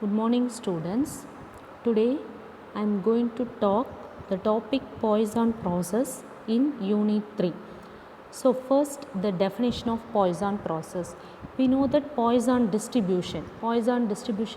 Good morning, students. Today I am going to talk the topic Poisson process in Unit 3. So first, the definition of Poisson process. We know that Poisson distribution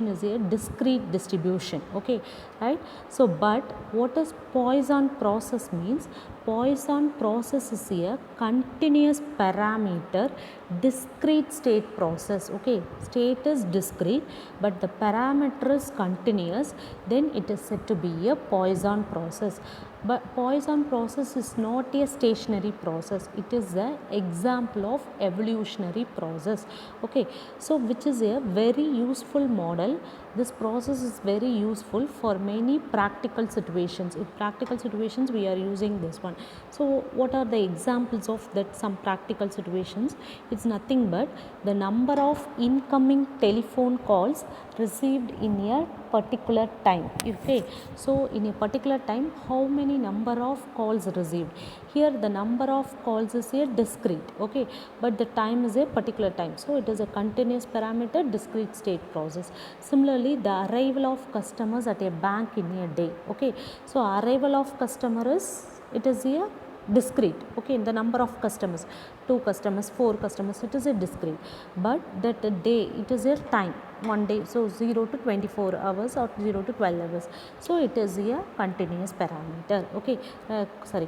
is a discrete distribution, okay, right? So but what does Poisson process means? Poisson process is a continuous parameter discrete state process, okay. State is discrete but the parameter is continuous, then it is said to be a Poisson process. But Poisson process is not a stationary process, it is an example of evolutionary process, okay. So which is a very useful model. This process is very useful for many practical situations. In practical situations we are using this one. So what are the examples of that? Some practical situations, it's nothing but the number of incoming telephone calls received in a particular time, okay. So in a particular time, how many number of calls received? Here the number of calls is a discrete, okay, but the time is a particular time, so it is a continuous parameter discrete state process. Similarly, the arrival of customers at a bank in a day, okay. So arrival of customer is, it is a discrete, okay, in the number of customers, 2 customers, 4 customers, it is a discrete, but that day it is a time, one day, so 0 to 24 hours or 0 to 12 hours, so it is a continuous parameter, okay.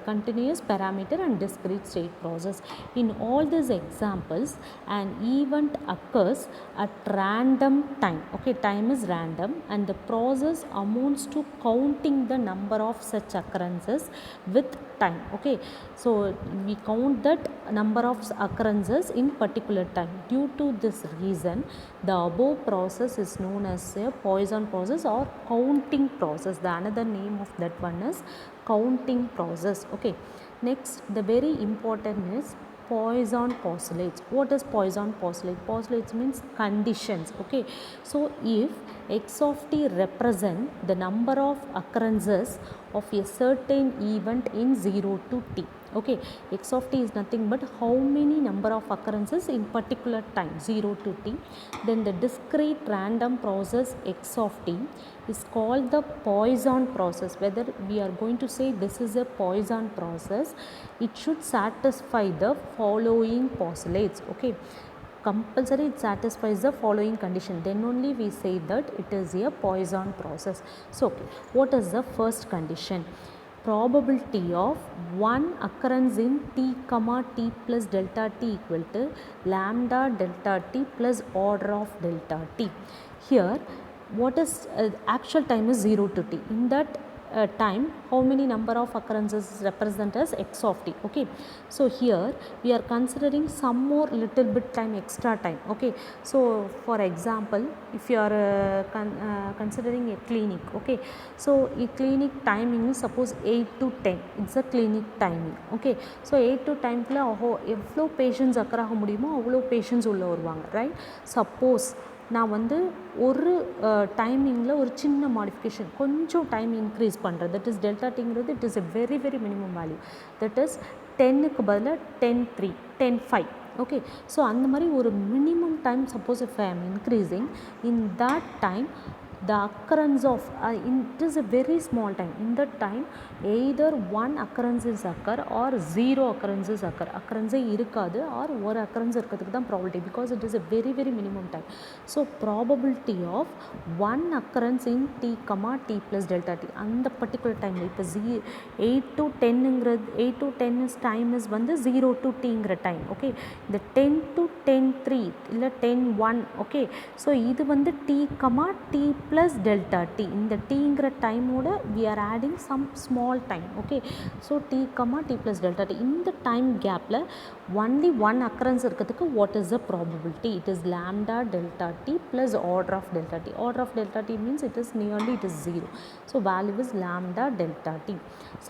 Continuous parameter and discrete state process. In all these examples, an event occurs at random time, okay, time is random, and the process amounts to counting the number of such occurrences with time, okay. So we count that number of occurrences in particular time. Due to this reason, the above process is known as a Poisson process or counting process. The another name of that one is counting process, okay. Next, the very important is Poisson postulates. What is Poisson postulate? Postulates means conditions, okay. So if x of t represent the number of occurrences of a certain event in 0 to t, okay. X of t is nothing but how many number of occurrences in particular time, 0 to t. Then the discrete random process x of t is called the Poisson process. Whether we are going to say this is a Poisson process, it should satisfy the following postulates, okay. Compulsory it satisfies the following condition, then only we say that it is a Poisson process. So okay, what is the first condition? Probability of one occurrence in t comma t plus delta t equal to lambda delta t plus order of delta t. Here what is actual time is 0 to t. In that time, how many number of occurrences represent as x of t, okay. So here we are considering some more little bit time, extra time, okay. So for example, if you are considering a clinic, okay, so a clinic timing is suppose 8 to 10, it's a clinic timing, okay. So 8 to 10 எவ்வளோ patients occur ஆக முடியுமோ அவ்வளோ patients உள்ளே வருவாங்க, right. Suppose நான் வந்து ஒரு டைமிங்கில் ஒரு சின்ன மாடிஃபிகேஷன், கொஞ்சம் டைம் இன்க்ரீஸ் பண்ணுறது, தட் இஸ் டெல்டா டிங்கிறது it is a very very minimum value, that is 10க்கு பதிலாக 10.3, 10.5, ஓகே. ஸோ அந்த மாதிரி ஒரு minimum time suppose if I am increasing in that time, the occurrence of it is a very small time. In that time either one occurrences occur or zero occurrences occur. Occurrence irukadu or one occurrence irukadhukku dhaan probability, because it is a very very minimum time. So probability of one occurrence in t comma t plus delta t and the particular time, ipo 8 to 10 ingradhu, 8 to 10 is time is வந்து 0 to t ingற time, okay. The 10 to 10.3 இல்ல 10.1, okay. So இது வந்து t comma t plus delta t. இந்த tங்கிற டைமோட we are adding some small time, okay. So t comma t plus delta t, இந்த time gapல only one occurrence இருக்கிறதுக்கு what is the probability? It is lambda delta t plus order of delta t. Order of delta t means it is nearly it is 0. So value is lambda delta t.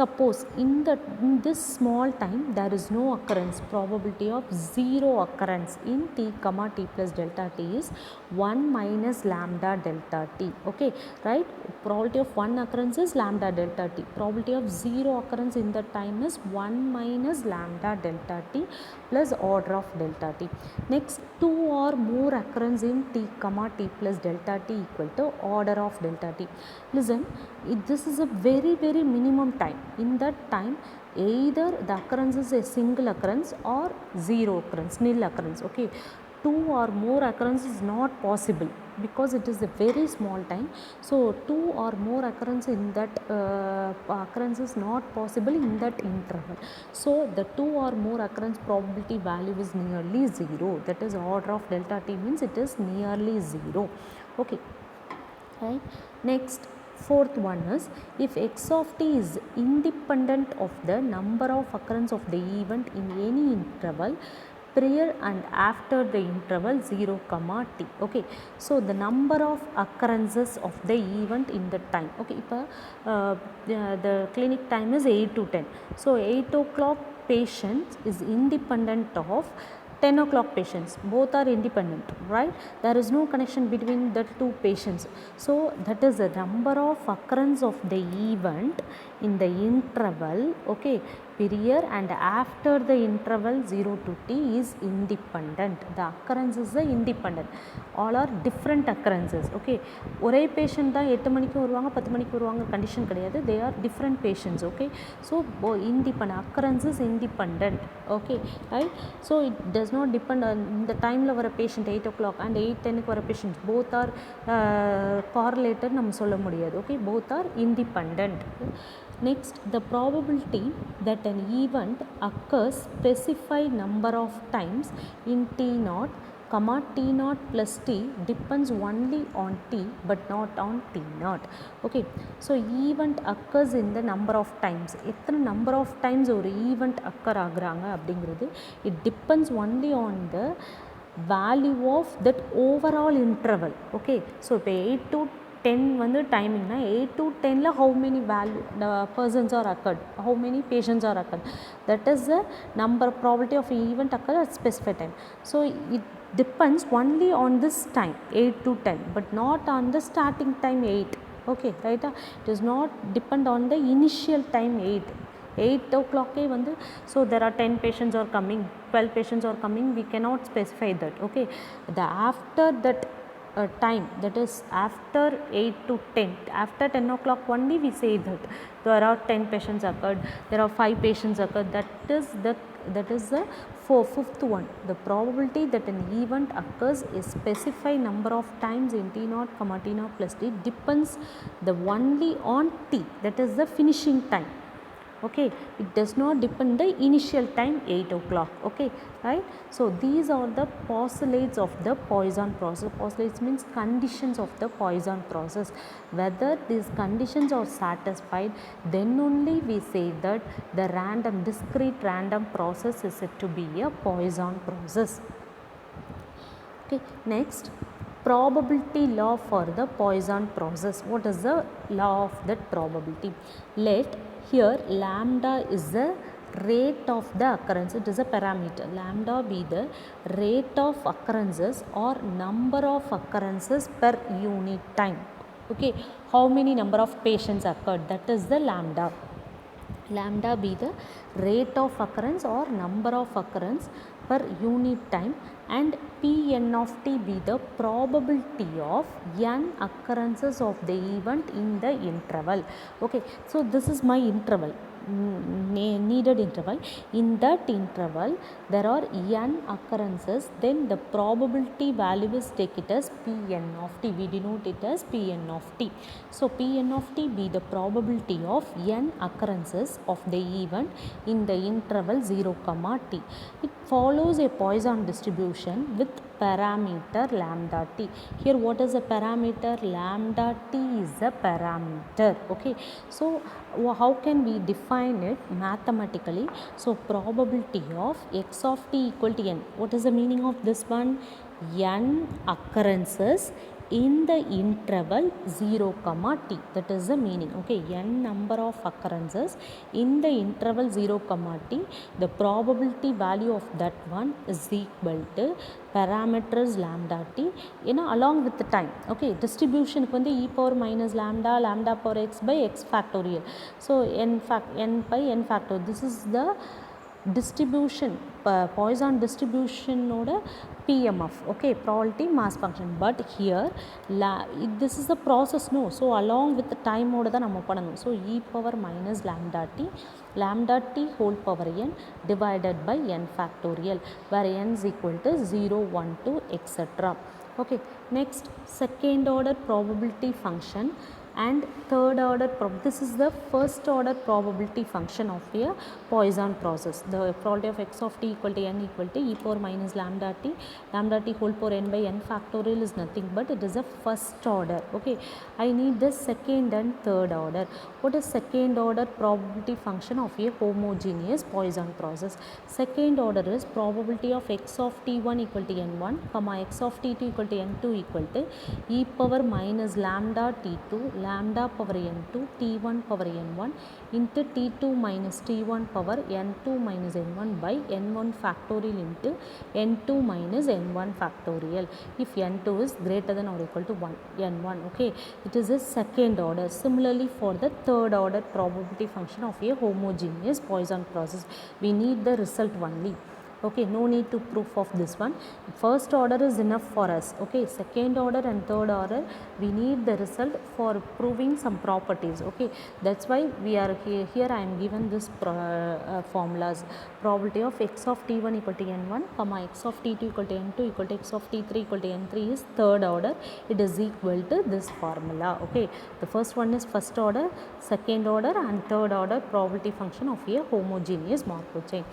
Suppose in this small time there is no occurrence, probability of 0 occurrence in t comma t plus delta t is 1 minus lambda delta t. t. Okay, right? Probability of 1 occurrence is lambda delta t. Probability of 0 occurrence in the time is 1 minus lambda delta t plus order of delta t. Next, 2 or more occurrence in t comma t plus delta t equal to order of delta t. Listen, this is a very minimum time. In that time, either the occurrence is a single occurrence or zero occurrence, nil occurrence. Okay, 2 or more occurrence is not possible because it is a very small time. So 2 or more occurrence in that occurrence is not possible in that interval. So the 2 or more occurrence probability value is nearly 0. That is order of delta t means it is nearly 0. Okay, right? Next, fourth one is if x of t is independent of the number of occurrence of the event in any interval prior and after the interval 0 comma t. Okay, so the number of occurrences of the event in the time. Okay, the clinic time is 8 to 10. So 8 o'clock patient is independent of 10 o'clock patients, both are independent, right? There is no connection between the two patients. So that is the number of occurrence of the event in the interval, okay, period and after the interval 0 to t is independent. The occurrences are independent. All are different occurrences. Okay, ஒரே patient தான் 8 மணிக்கு வருவாங்க 10 மணிக்கு வருவாங்க condition கிடையாது. They are different patients. Okay, so independent occurrence is independent. Okay, right? So it does not depend on the time la vara patient 8 o'clock and 8:10 க்கு வர patients. Both are correlated நம்ம சொல்ல முடியாது. Okay, both are independent. Next, the probability that an event occurs specified number of times in t naught comma t naught plus t depends only on t but not on t naught. Okay, so event occurs in the number of times. எத்தனை number of times ஒரு event occur ஆகுறாங்க அப்படிங்கிறது it depends only on the value of that overall interval. Okay, so இப்போ 8 to 10 வந்து டைமிங்னா 8 to 10ல how many persons are occurred, how many patients are occurred, that is the number probability of event occur at specified time. So it depends only on this time 8 to 10 but not on the starting time 8. Okay, right? It does not depend on the initial time 8 o'clock வந்து so there are 10 patients are coming, 12 patients are coming, we cannot specify that. Okay, the after that time, that is after 8 to 10, after 10 o'clock only we say that there are 10 patients occurred, there are 5 patients occurred. That is the fifth one. The probability that an event occurs a specified number of times in t naught comma t naught plus t depends the only on t, that is the finishing time. Okay, it does not depend the initial time 8 o'clock. Okay, right? So these are the postulates of the Poisson process. Postulates means conditions of the Poisson process. Whether these conditions are satisfied, then only we say that the discrete random process is said to be a Poisson process. Okay, next, probability law for the Poisson process. What is the law of that probability? Let here lambda is the rate of the occurrence. It is a parameter. Lambda be the rate of occurrences or number of occurrences per unit time. Okay, how many number of patients occurred, that is the lambda. Lambda be the rate of occurrence or number of occurrence per unit time and Pn of t be the probability of n occurrences of the event in the interval. Okay, so this is my interval, needed interval. In that interval there are n occurrences, then the probability value is take it as Pn of t, we denote it as Pn of t. So Pn of t be the probability of n occurrences of the event in the interval 0 comma t. It follows a Poisson distribution with parameter lambda t. Here what is a parameter? Lambda t is a parameter. Okay, so how can we define it mathematically? So probability of x of t equal to n. What is the meaning of this one? N occurrences in the interval 0 comma t. That is the meaning. Okay, n number of occurrences in the interval 0 comma t, the probability value of that one is equal to parameter is lambda t, along with the time. Okay, distribution வந்து e power minus lambda power x by x factorial. So n by n factorial. This is the distribution, Poisson distribution oda PMF, okay, probability mass function. But here this is the process, no, so along with the time oda da நம்ம பண்ணணும். So e power minus lambda t whole power n divided by n factorial, where n is equal to 0 1 2 etc. Okay, next second order probability function and third order this is the first order probability function of a Poisson process. The probability of x of t equal to n equal to e power minus lambda t whole power n by n factorial is nothing but it is a first order. Okay, I need the second and third order. What is second order probability function of a homogeneous Poisson process? Second order is probability of x of t1 equal to n1 comma x of t2 equal to n2 equal to e power minus lambda t2 lambda power n2 t1 power n1 into t2 minus t1 power n2 minus n1 by n1 factorial into n2 minus n1 factorial if n2 is greater than or equal to 1 n1. Okay, it is a second order. Similarly, for the third order probability function of a homogeneous Poisson process, we need the result only. Okay, no need to proof of this one. First order is enough for us. Okay, second order and third order we need the result for proving some properties. Okay, that's why we are here I am given this formulas. Probability of x of t1 equal to n1 comma x of t2 equal to n2 equal to x of t3 equal to n3 is third order. It is equal to this formula. Okay, the first one is first order, second order and third order probability function of a homogeneous Markov chain.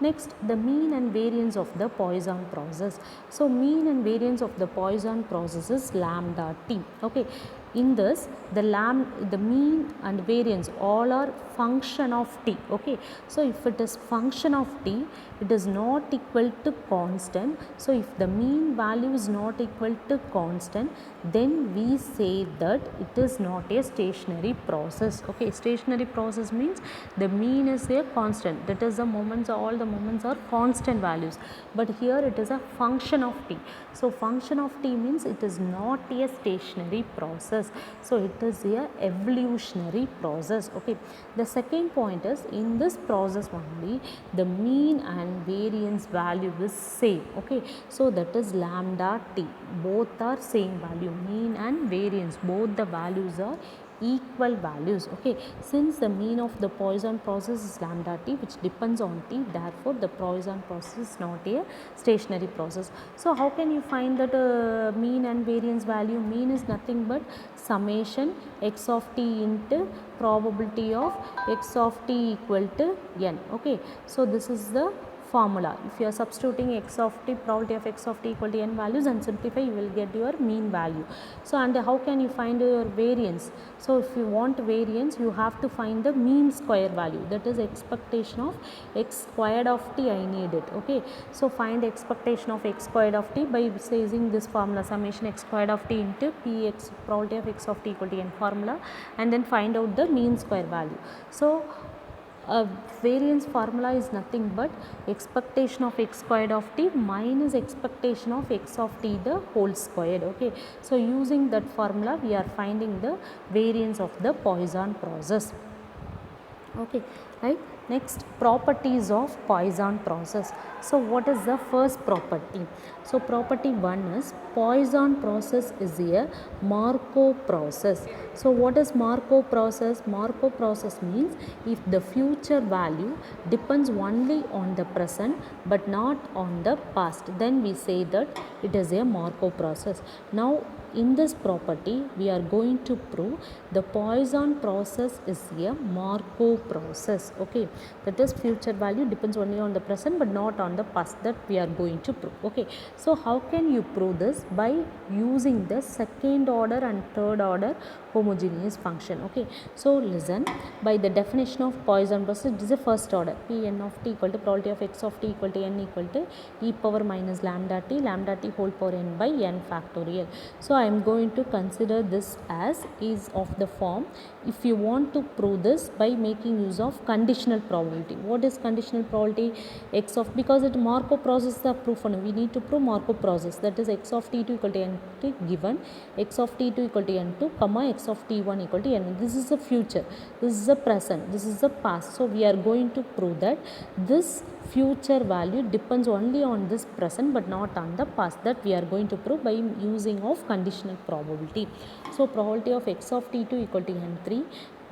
Next, the mean and variance of the Poisson process. So mean and variance of the Poisson process is lambda t. Okay, in this the mean and variance all are function of t. Okay, so if it is function of t, it is not equal to constant. So if the mean value is not equal to constant, then we say that it is not a stationary process. Okay, stationary process means the mean is a constant, that is the moments, all the moments are constant values, but here it is a function of t. So function of t means it is not a stationary process, so it is a evolutionary process. Okay, the second point is in this process only the mean and variance value is same. Okay, so that is lambda t, both are same value, mean and variance, both the values are equal values. Okay, since the mean of the Poisson process is lambda t which depends on t, therefore the Poisson process is not a stationary process. So how can you find that mean and variance value? Mean is nothing but summation x of t into probability of x of t equal to n. Okay, so this is the formula. If you are substituting x of t, probability of x of t equal to n values and simplify, you will get your mean value. So and how can you find your variance? So if you want variance, you have to find the mean square value, that is expectation of x squared of t. I need it. Okay, so find expectation of x squared of t by using this formula, summation x squared of t into px, probability of x of t equal to n formula, and then find out the mean square value. So variance formula is nothing but expectation of x squared of t minus expectation of x of t the whole squared. Okay, so using that formula we are finding the variance of the Poisson process. Okay, right. Next, properties of Poisson process. So what is the first property? So property 1 is Poisson process is a Markov process. So what is Markov process? Markov process means if the future value depends only on the present but not on the past, then we say that it is a Markov process. Now in this property we are going to prove the Poisson process is a Markov process. Okay, that is future value depends only on the present but not on the past, that we are going to prove. Okay, so how can you prove this? By using the second order and third order homogeneous function. Okay, so listen, by the definition of Poisson process, it is a first order. Pn of t equal to probability of x of t equal to n equal to e power minus lambda t whole power n by n factorial. So I am going to consider this as is of the form, if you want to prove this by making use of conditional probability. What is conditional probability? X of, because it Markov process is proof, we need to prove Markov process, that is x of t2 equal to n2 given x of t2 equal to n2 comma x of t1 equal to n1. This is the future, this is the present, this is the past. So we are going to prove that this future value depends only on this present but not on the past. That we are going to prove by using of conditional probability. So probability of x of t2 equal to n3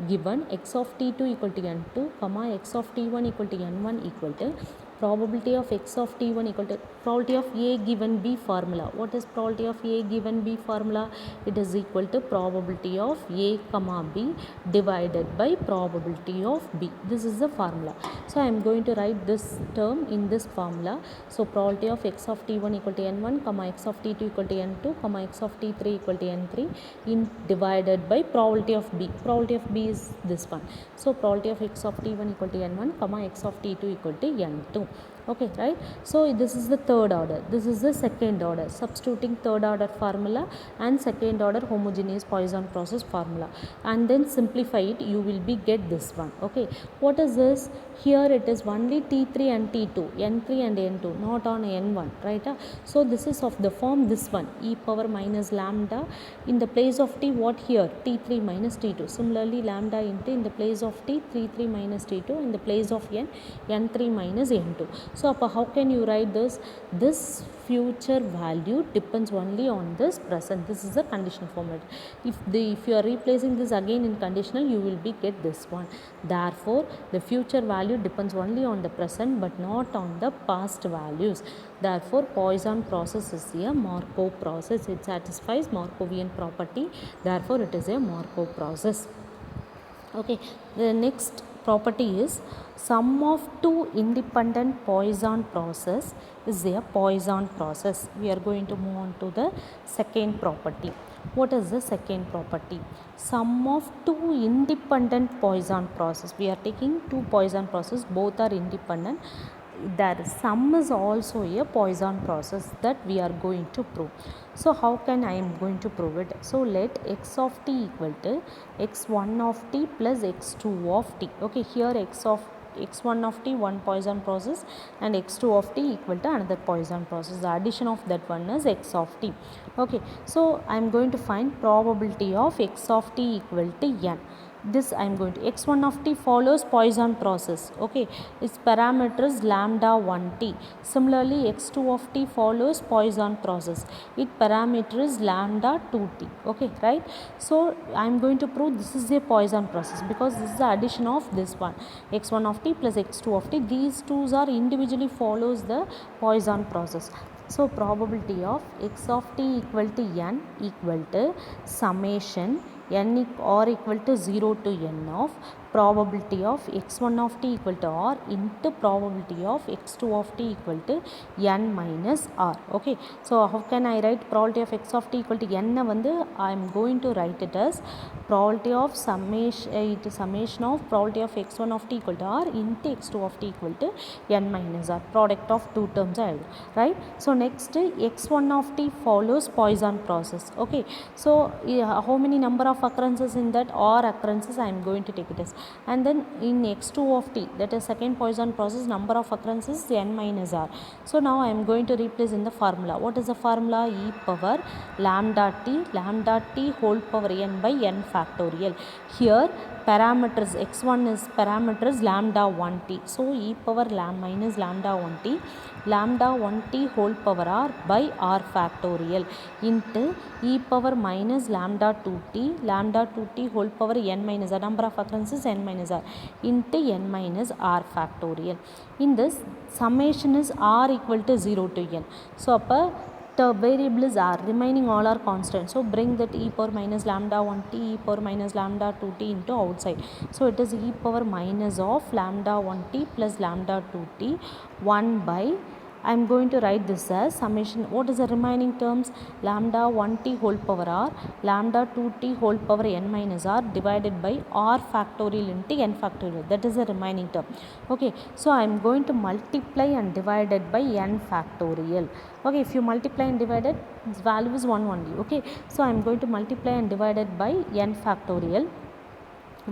given x of t2 equal to n2 comma x of t1 equal to n1 equal to probability of x of t1 equal to probability of a given b formula. What is probability of a given b formula? It is equal to probability of a comma b divided by probability of b. This is the formula. So I am going to write this term in this formula. So probability of x of t1 equal to n1 comma x of t2 equal to n2 comma x of t3 equal to n3 in divided by probability of b. Probability of b is this one. So probability of x of t1 equal to n1 comma x of t2 equal to n2. Okay, right? So this is the third order, this is the second order. Substituting third order formula and second order homogeneous Poisson process formula and then simplify it, you will be get this one. Okay, what is this? Here it is only t3 and t2, n3 and n2, not on n1, right? So this is of the form this one, e power minus lambda in the place of t, what here? T3 minus t2. Similarly lambda into in the place of t, 3 minus t2, in the place of n, n3 minus n2. So how can you write this? This future value depends only on this present. This is a conditional format. If you are replacing this again in conditional, you will be get this one. Therefore the future value depends only on the present but not on the past values. Therefore Poisson process is a Markov process. It satisfies Markovian property. Therefore it is a Markov process. Okay, the next property is sum of two independent Poisson process is a Poisson process. We are going to move on to the second property. What is the second property? Sum of two independent Poisson process. We are taking two Poisson process, both are independent. Their sum is also a Poisson process that we are going to prove. So how can I am going to prove it? So let x of t equal to x1 of t plus x2 of t. Okay, here x1 of t one Poisson process and x2 of t equal to another Poisson process. The addition of that one is x of t. Okay, so I am going to find probability of x of t equal to n. This I am going to x1 of t follows Poisson process. Okay, its parameter is lambda 1t. Similarly x2 of t follows Poisson process, its parameter is lambda 2t. Okay, right? So I am going to prove this is a Poisson process because this is the addition of this one, x1 of t plus x2 of t. These twos are individually follows the Poisson process. So probability of x of t equal to n equal to summation n or equal to 0 to n of probability of x1 of t equal to r into probability of x2 of t equal to n minus r. Okay, so how can I write probability of x of t equal to n? I am going to write it as probability of summation of probability of x1 of t equal to r into x2 of t equal to n minus r, product of two terms, right? So next x1 of t follows Poisson process. Okay, so how many number of occurrences in that? R occurrences I am going to take it as, and then in x2 of t, that is second Poisson process, number of occurrences n minus r. So now I am going to replace in the formula. What is the formula? E power lambda t whole power n by n factorial. Here parameters x1 is parameters lambda 1t, so e power minus lambda 1t whole power r by r factorial into e power minus lambda 2t whole power n minus r, number of occurrences n minus r, into n minus r factorial. In this summation is r equal to 0 to n. So the variable is r, remaining all are constant. So bring that e power minus lambda 1t, e power minus lambda 2t into outside. So it is e power minus of lambda 1t plus lambda 2t 1 by I am going to write this as summation. What is the remaining terms? Lambda 1t whole power r, lambda 2t whole power n minus r divided by r factorial into n factorial. That is the remaining term. Okay, so I am going to multiply and divide it by n factorial. Okay, if you multiply and divide it, its value is 1 only. Okay, so I am going to multiply and divide it by n factorial,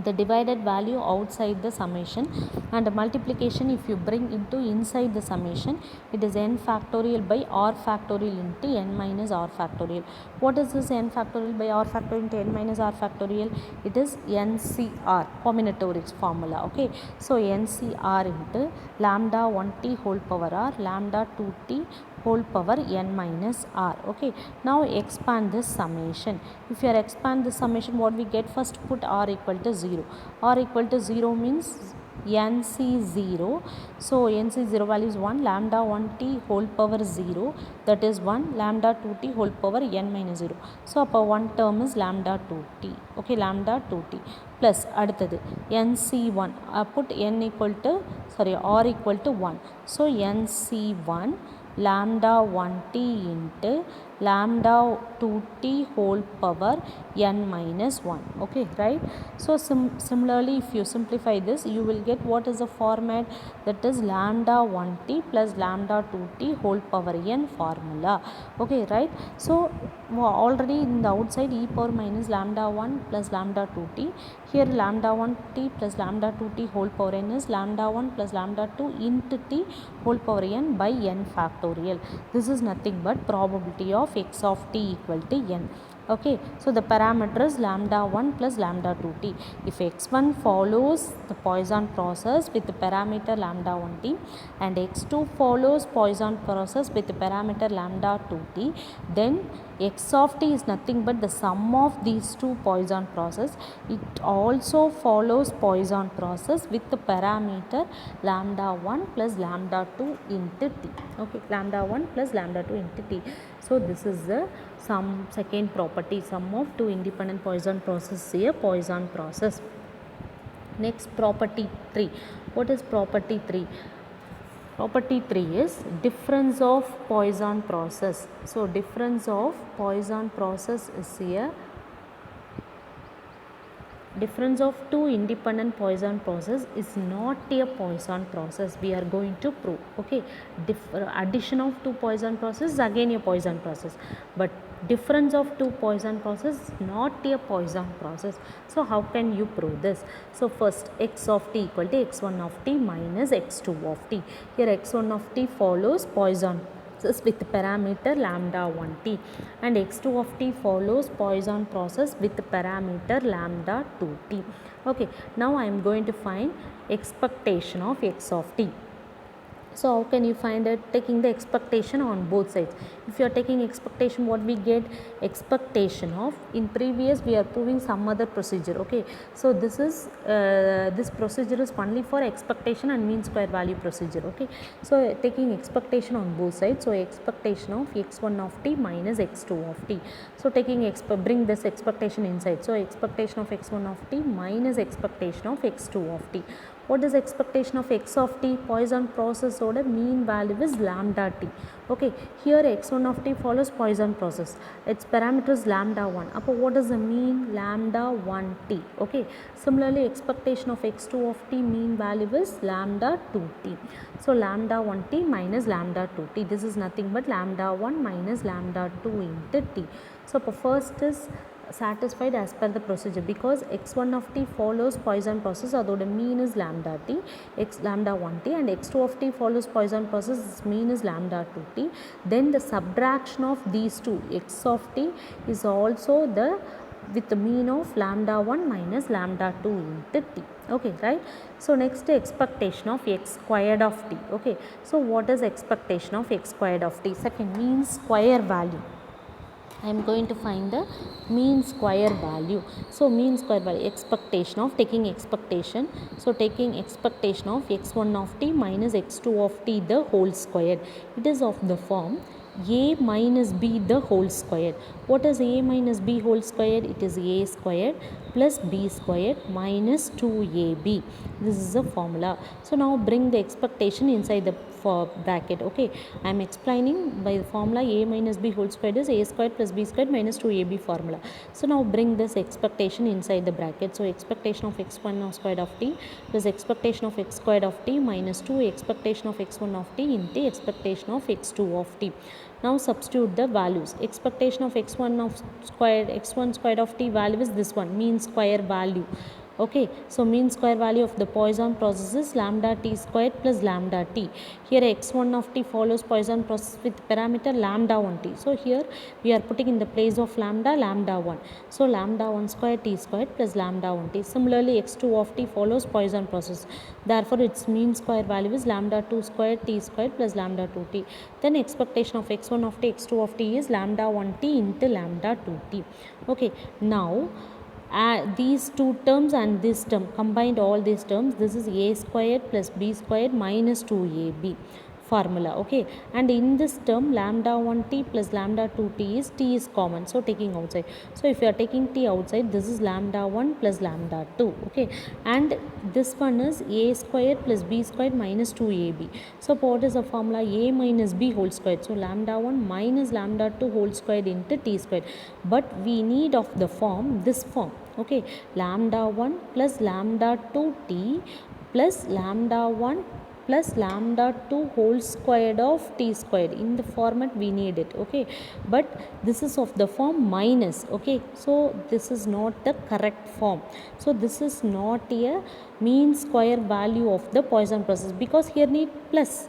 the divided value outside the summation, and the multiplication if you bring into inside the summation, it is n factorial by r factorial into n minus r factorial. What is this n factorial by r factorial into n minus r factorial? It is NCR, combinatorics formula. Okay, so NCR into lambda 1t whole power r, lambda 2t whole power n minus r. Okay, now expand this summation. If you are expand this summation, what we get? First put r equal to 0. R equal to 0 means NC0. So NC0 value is 1, lambda 1t whole power 0, that is 1, lambda 2t whole power n minus 0. So upper one term is lambda 2t. Okay, lambda 2t plus அடுத்தது NC1, put n equal to r equal to 1. So NC1 lambda 1t into lambda 2t whole power n minus 1. Okay, right? So similarly, if you simplify this, you will get what is the format? That is lambda 1t plus lambda 2t whole power n formula. Okay, right? So already in the outside e power minus lambda 1 plus lambda 2t. Here lambda 1t plus lambda 2t whole power n is lambda 1 plus lambda 2 into t whole power n by n factorial. This is nothing but probability of x of t equal to n. Okay, so the parameter is lambda 1 plus lambda 2t. If x1 follows the Poisson process with the parameter lambda 1t and x2 follows Poisson process with the parameter lambda 2t, then x of t is nothing but the sum of these two Poisson process. It also follows Poisson process with the parameter lambda 1 plus lambda 2 into t. Okay, lambda 1 plus lambda 2 into t. So this is the second property, sum of two independent Poisson process, a Poisson process. Next, property 3. What is property 3? Property 3 is difference of Poisson process. So difference of Poisson process is here. Difference of two independent Poisson process is not a Poisson process. We are going to prove. Okay, addition of two Poisson process is again a Poisson process, but difference of two Poisson process is not a Poisson process. So how can you prove this? So first, x of t equal to x1 of t minus x2 of t. Here x1 of t follows Poisson with parameter lambda 1t and x2 of t follows Poisson process with parameter lambda 2t. Okay, now I am going to find expectation of x of t. So how can you find it? Taking the expectation on both sides. If you are taking expectation, what we get? Expectation of, in previous we are proving some other procedure. Okay, so this is this procedure is only for expectation and mean square value procedure. Okay, so taking expectation on both sides. So expectation of x1 of t minus x2 of t. So taking bring this expectation inside. So expectation of x1 of t minus expectation of x2 of t. What is expectation of x of t? Poisson process oda mean value is lambda t. Okay, here x1 of t follows Poisson process. Its parameter is lambda 1. Appo what is the mean? Lambda 1t. Okay, similarly expectation of x2 of t mean value is lambda 2t. So lambda 1t minus lambda 2t. This is nothing but lambda 1 minus lambda 2 into t. So first is satisfied as per the procedure because x1 of t follows Poisson process, adoda mean is lambda t, lambda 1t, and x2 of t follows Poisson process, its mean is lambda 2t. Then the subtraction of these two, x of t is also the with the mean of lambda 1 minus lambda 2 into t. Okay, right? So next, expectation of x squared of t. Okay, so what is expectation of x squared of t? Second, mean square value. I am going to find the mean square value. So mean square value, expectation of, taking expectation. So taking expectation of x1 of t minus x2 of t the whole squared. It is of the form a minus b the whole squared. What is a minus b whole squared? It is a squared plus b squared minus 2ab. This is the formula. So now bring the expectation inside the for bracket. Okay, I am explaining by the formula a minus b whole squared is a squared plus b squared minus 2ab formula. So now bring this expectation inside the bracket. So expectation of x1 squared of t plus expectation of x squared of t minus 2 expectation of x1 of t into expectation of x2 of t. Now substitute the values. Expectation of x1 squared of t value is this one, mean square value. Okay, so mean square value of the Poisson process is lambda t squared plus lambda t. Here x1 of t follows Poisson process with parameter lambda 1 t. So here we are putting in the place of lambda 1. So lambda 1 squared t squared plus lambda 1 t. Similarly x2 of t follows Poisson process. Therefore its mean square value is lambda 2 squared t squared plus lambda 2 t. Then expectation of x1 of t x2 of t is lambda 1 t into lambda 2 t. Okay, now these two terms and this term, combined all these terms, this is a squared plus b squared minus 2ab formula. Okay, and in this term lambda 1 t plus lambda 2 t is common, so taking outside. So if you are taking t outside, this is lambda 1 plus lambda 2. Okay, and this one is a squared plus b squared minus 2ab. So what is the formula? A minus b whole squared. So lambda 1 minus lambda 2 whole squared into t squared. But we need of the form, this form. Okay, lambda 1 plus lambda 2 t plus lambda 1 plus lambda 2 whole squared of t squared. In the format we need it. Okay, but this is of the form minus. Okay, so this is not the correct form. So this is not a mean square value of the Poisson process, because here need plus.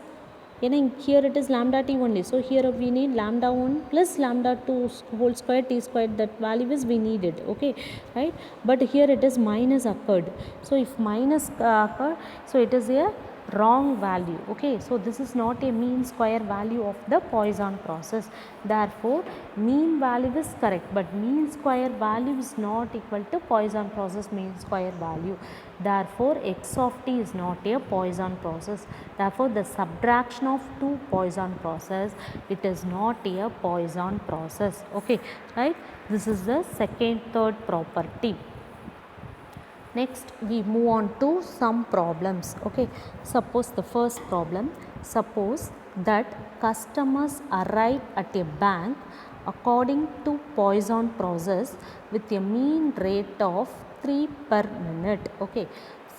Here it is lambda t only, so here we need lambda 1 plus lambda 2 whole square t squared. That value is we needed. Okay, right, but here it is minus occurred. So if minus occurred, so it is a wrong value. Okay, so this is not a mean square value of the Poisson process. Therefore mean value is correct, but mean square value is not equal to Poisson process mean square value. Therefore x of t is not a Poisson process. Therefore the subtraction of two Poisson process, it is not a Poisson process. Okay, right, this is the third property. Next we move on to some problems. Okay, suppose the first problem, suppose that customers arrive at a bank according to Poisson process with a mean rate of 3 per minute. Okay,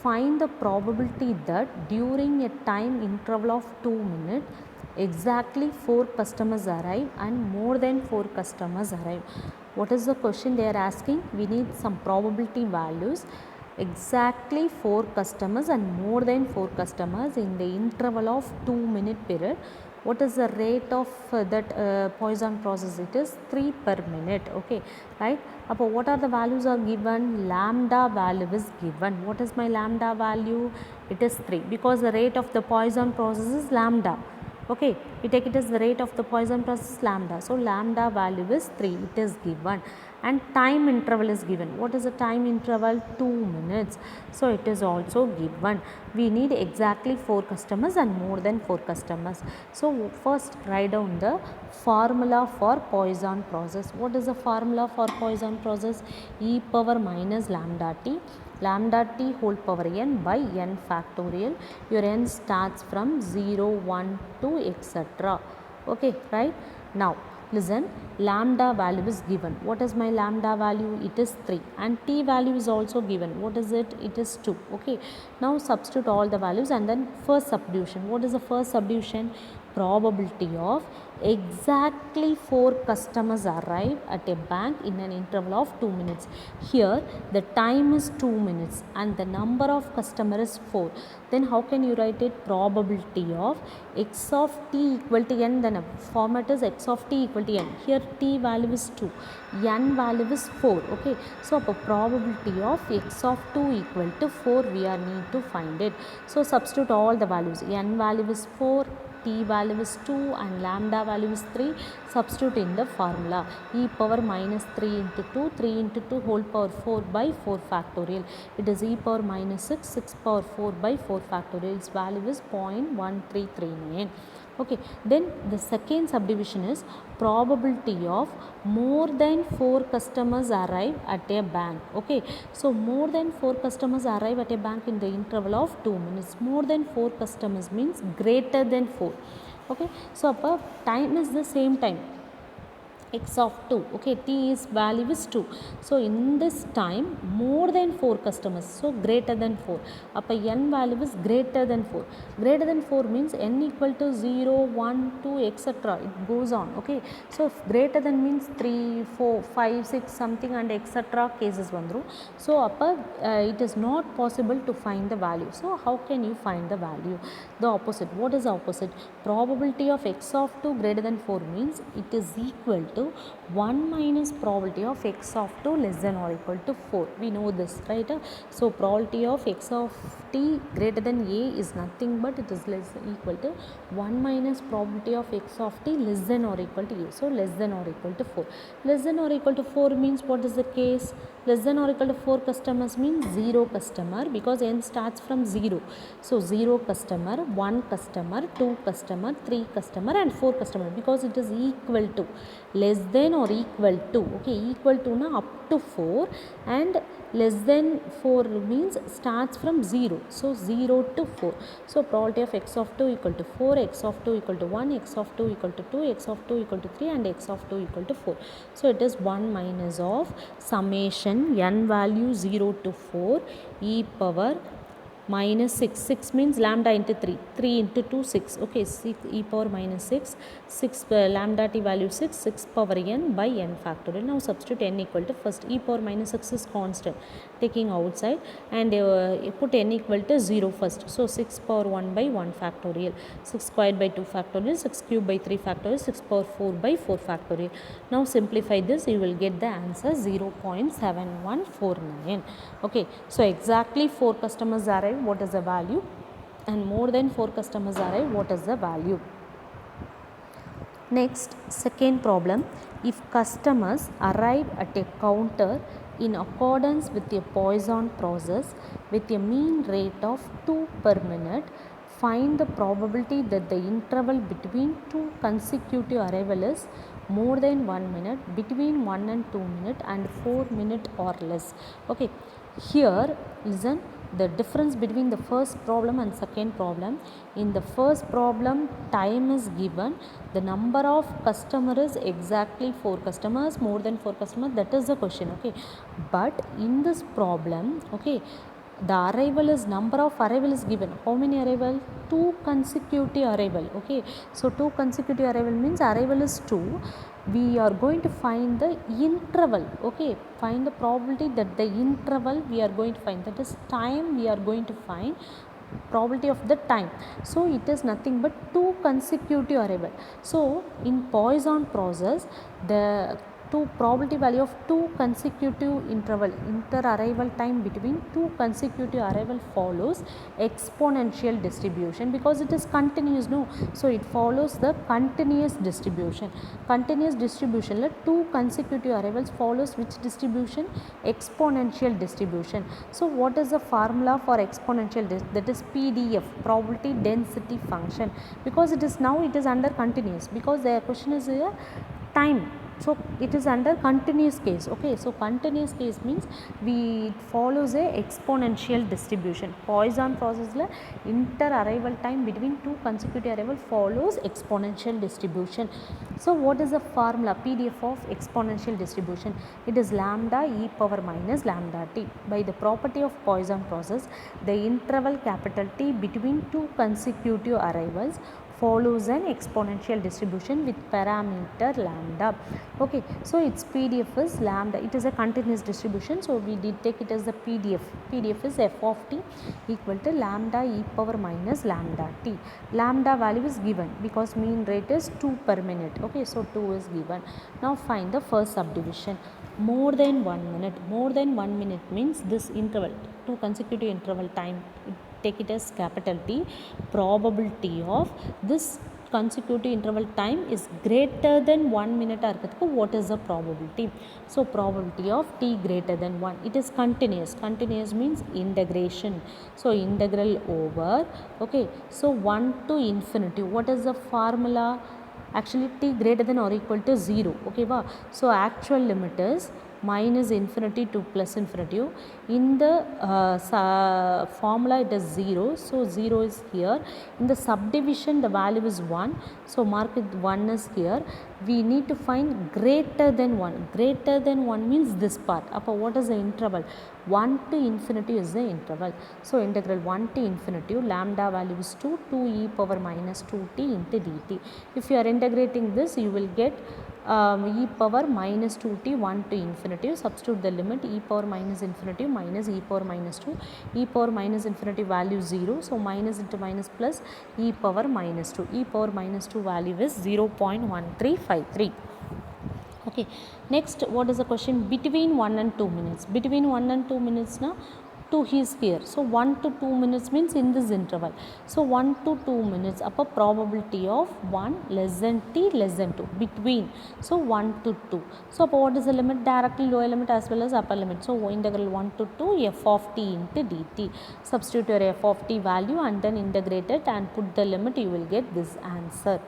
find the probability that during a time interval of 2 minutes exactly 4 customers arrive and more than 4 customers arrive. What is the question they are asking? We need some probability values. Exactly 4 customers and more than 4 customers in the interval of 2 minute period. What is the rate of that Poisson process? It is 3 per minute. Okay, right. What are the values are given? Lambda value is given. What is my lambda value? It is 3, because the rate of the Poisson process is lambda. Okay, we take it as the rate of the Poisson process lambda. So lambda value is 3, it is given, and time interval is given. What is the time interval? 2 minutes. So it is also given. We need exactly 4 customers and more than 4 customers. So first write down the formula for Poisson process. What is the formula for Poisson process? E power minus lambda t whole power n by n factorial. Your n starts from 0, 1, 2, etc. Okay, right. Now listen, lambda value is given. What is my lambda value? It is 3, and t value is also given. What is it? It is 2. Okay, now substitute all the values and then first substitution. What is the first substitution? Probability of exactly 4 customers arrive at a bank in an interval of 2 minutes. Here the time is 2 minutes and the number of customers is 4. Then how can you write it? Probability of x of t equal to n. Then format is x of t equal to n. Here t value is 2, n value is 4. Okay, so probability of x of 2 equal to 4 we are need to find it. So substitute all the values. N value is 4, t value is 2 and lambda value is 3. Substitute in the formula. E power minus 3 into 2, 3 into 2 whole power 4 by 4 factorial. It is e power minus 6, 6 power 4 by 4 factorial. Its value is 0.1339. Okay, then the second subdivision is probability of more than 4 customers arrive at a bank. Okay, so more than 4 customers arrive at a bank in the interval of 2 minutes. More than 4 customers means greater than 4. Okay, so above time is the same time, x of 2. Okay, t is value is 2. So in this time more than 4 customers, so greater than 4. Appa n value is greater than 4. Greater than 4 means n equal to 0, 1, 2, etc. It goes on. Okay, so if greater than means 3, 4, 5, 6 something and etc. cases vandru. So appa it is not possible to find the value. So how can you find the value? The opposite. What is the opposite? Probability of x of 2 greater than 4 means it is equal to 1 minus probability of x of 2 less than or equal to 4. We know this, right? So probability of x of t greater than a is nothing but it is less equal to 1 minus probability of x of t less than or equal to a. So less than or equal to 4. Less than or equal to 4 means what is the case? Less than or equal to 4 customers means 0 customer, because n starts from 0. So 0 customer, 1 customer, 2 customer, 3 customer and 4 customer, because it is equal to, less than or equal to. Okay, equal to na up to 4 and less than 4 means starts from 0. So 0 to 4. So probability of x of 2 equal to 4, x of 2 equal to 1, x of 2 equal to 2, x of 2 equal to 3 and x of 2 equal to 4. So it is 1 minus of summation n value 0 to 4 e power minus 6. 6 means lambda into 3. 3 into 2, 6. Okay, 6 e power minus 6. 6 lambda t value 6. 6 power n by n factorial. Now substitute n equal to, first e power minus 6 is constant, taking outside, and put n equal to 0 first. So 6 power 1 by 1 factorial. 6 squared by 2 factorial. 6 cubed by 3 factorial. 6 power 4 by 4 factorial. Now simplify this, you will get the answer 0.7149. Okay, so exactly 4 customers arrive, what is the value? And more than 4 customers arrive, what is the value? Next, second problem. If customers arrive at a counter in accordance with a Poisson process with a mean rate of 2 per minute, find the probability that the interval between two consecutive arrival is more than 1 minute, between 1 and 2 minute and 4 minute or less. Okay, here listen, the difference between the first problem and second problem. In the first problem, time is given, the number of customer is exactly 4 customers, more than 4 customers, that is the question. Okay, but in this problem, okay, the arrival is, number of arrival is given. How many arrival? 2 consecutive arrival. Okay, so 2 consecutive arrival means arrival is 2. We are going to find the interval. Okay, find the probability that the interval we are going to find, that is time we are going to find, probability of the time. So it is nothing but 2 consecutive arrival. So in Poisson process, the probability value of 2 consecutive interval, inter arrival time between 2 consecutive arrival follows exponential distribution, because it is continuous, no? So it follows the continuous distribution. Continuous distribution, like 2 consecutive arrivals follows which distribution? Exponential distribution. So what is the formula for exponential? That is PDF, probability density function, because it is now it is under continuous, because the question is here time. So it is under continuous case. Okay, so continuous case means we follows a exponential distribution. Poisson process la inter arrival time between 2 consecutive arrival follows exponential distribution. So what is the formula PDF of exponential distribution? It is lambda e power minus lambda t. By the property of Poisson process, the interval capital T between 2 consecutive arrivals follows an exponential distribution with parameter lambda. Okay, so its PDF is lambda. It is a continuous distribution, so we did take it as the PDF. PDF is f of t equal to lambda e power minus lambda t. Lambda value is given because mean rate is 2 per minute. Okay, so 2 is given. Now find the first subdivision. More than 1 minute. More than 1 minute means this interval, 2 consecutive interval time, take it as capital T. Probability of this consecutive interval time is greater than 1 minute இருக்கிறதுக்கு what is the probability? So probability of t greater than 1, it is continuous. Continuous means integration, so integral over, okay, so 1 to infinity. What is the formula? Actually t greater than or equal to 0, okay va? So actual limit is minus infinity to plus infinity. In the formula it is 0, so 0 is here. In the subdivision the value is 1, so mark it 1 is here. We need to find greater than 1. Greater than 1 means this part. Appa what is the interval? 1 to infinity is the interval. So integral 1 to infinity, lambda value is 2 e power minus 2t into dt. If you are integrating this, you will get e power minus 2t 1 to infinity. Substitute the limit e power minus infinity minus e power minus 2. E power minus infinity value 0, so minus into minus plus e power minus 2. E power minus 2 value is 0.1353. Okay, next what is the question? Between 1 and 2 minutes. Between 1 and 2 minutes now 2 is here, so 1 to 2 minutes means in this interval. So 1 to 2 minutes, upper probability of 1 less than t less than 2 between, so 1 to 2. So what is the limit? Directly lower limit as well as upper limit. So integral 1 to 2 f of t into dt. Substitute your f of t value and then integrate it and put the limit, you will get this answer.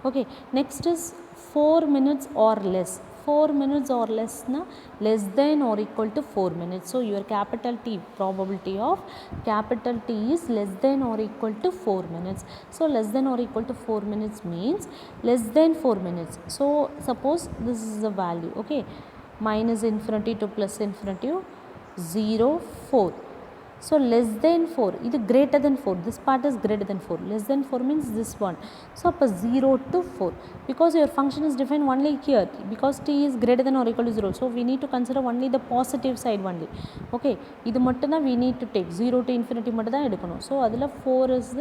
Okay, next is 4 minutes or less. 4 minutes or less na less than or equal to 4 minutes. So your capital T, probability of capital T is less than or equal to 4 minutes. So less than or equal to 4 minutes means less than 4 minutes. So suppose this is the value, okay, minus infinity to plus infinity 0 4. So less than 4, it is greater than 4, this part is greater than 4, less than 4 means this one. So up 0 to 4, because your function is defined only here, because t is greater than or equal to 0, so we need to consider only the positive side only. Okay, idu mattum we need to take 0 to infinity mattum da edukanum. So adula 4 is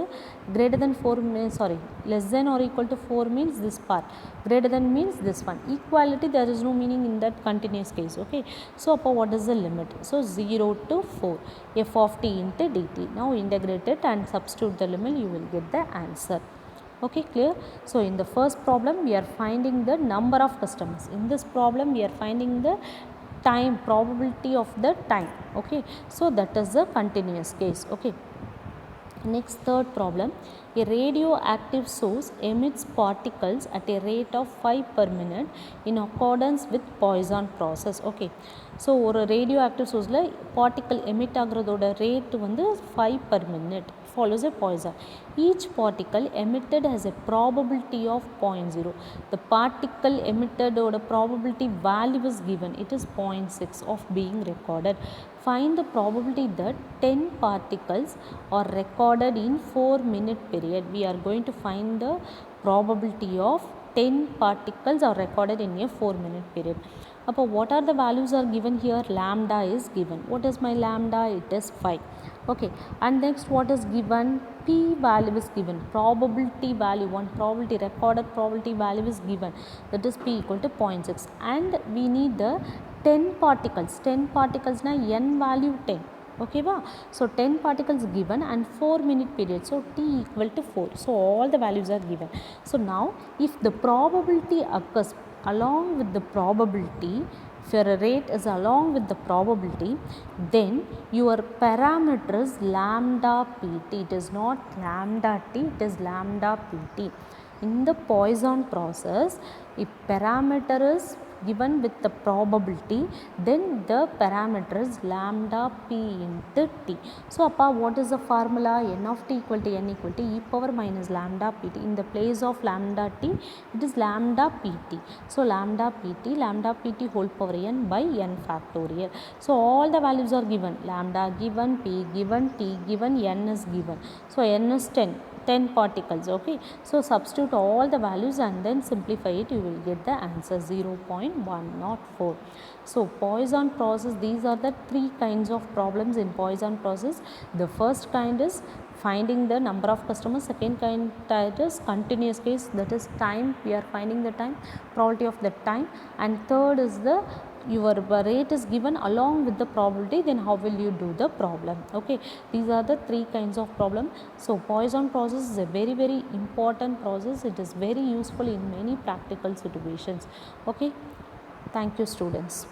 greater than 4 means, sorry, less than or equal to 4 means this part, greater than means this one. Equality, there is no meaning in that continuous case. Okay, so what is the limit? So 0 to 4 f of t into dt. Now integrate it and substitute the limit, you will get the answer. Okay, clear? So in the first problem we are finding the number of customers. In this problem we are finding the time, probability of the time. Okay, so that is the continuous case. Okay, next third problem, a radioactive source emits particles at a rate of 5 per minute in accordance with Poisson process. Okay, so ஒரு radioactive sourceல particle emit ஆகிறதோட rate வந்து 5 per minute, follows a Poisson. Each particle emitted has a probability of 0.0. The particle emitted oda probability value is given, it is 0.6 of being recorded. Find the probability that 10 particles are recorded in 4 minute period. We are going to find the probability of 10 particles are recorded in a 4 minute period. Appo what are the values are given here? Lambda is given. What is my lambda? It is 5. Okay, and next what is given? P value is given. Probability value, one probability, recorded probability value is given, that is P equal to 0.6, and we need the 10 particles. 10 particles na n value 10. Okay va? So 10 particles given and 4 minute period, so t equal to 4. So all the values are given. So now if the probability occurs along with the probability, if your rate is along with the probability, then your parameter is lambda pt. It is not lambda t, it is lambda pt. In the Poisson process, if parameter is given with the probability, then the parameter is lambda p into t. So appa what is the formula? N of t equal to n equal to e power minus lambda pt. In the place of lambda t, it is lambda pt. So lambda pt whole power n by n factorial. So all the values are given, lambda given, p given, t given, n is given. So n is 10 particles. Okay, so substitute all the values and then simplify it, you will get the answer 0.104. So Poisson process, these are the 3 kinds of problems in Poisson process. The first kind is finding the number of customers, second kind is continuous case, that is time, we are finding the time, probability of the time, and third is the your rate is given along with the probability, then how will you do the problem? Okay, these are the three kinds of problem. So Poisson process is a very very important process. It is very useful in many practical situations. Okay, thank you students.